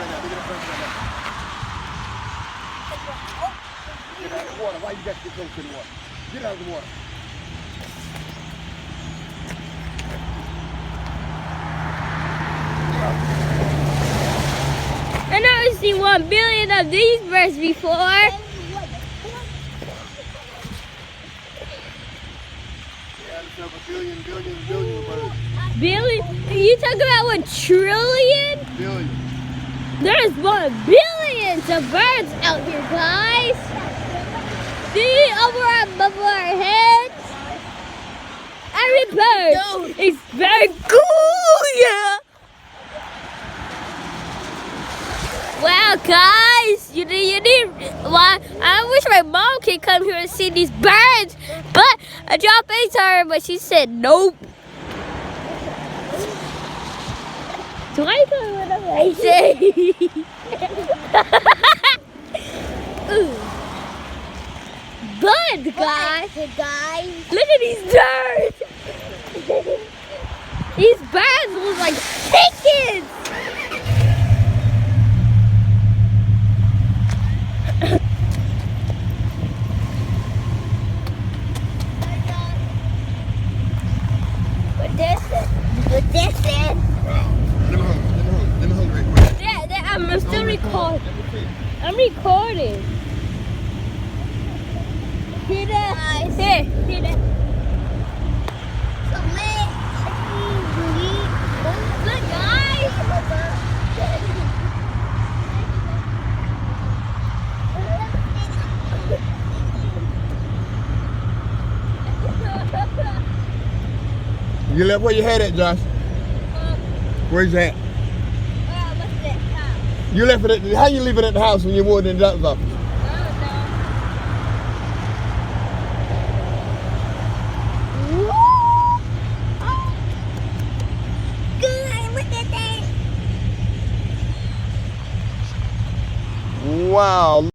right now. Look at the birds right now. Get out of the water. Why you got to get close to the water? Get out of the water. I never seen 1 billion of these birds before. Billion of birds. Billion? You talking about 1 trillion? Billion. There's 1 billions of birds out here, guys. See above our heads? Every bird is very cool, yeah. Wow, guys, you need. Well, I wish my mom could come here and see these birds, but I dropped a to her, but she said nope. Do I go with I say? Bird, guys. Look at these birds. These birds look like chickens. What this is? Let me hold right quick. Yeah, I'm still recording. I'm recording. Hear that? Here, hear that? Look, guys. You left where you had at, Josh? Where's that? What's that? You left it at, how you leave it at the house when you wore it in the doctor's office? Wow.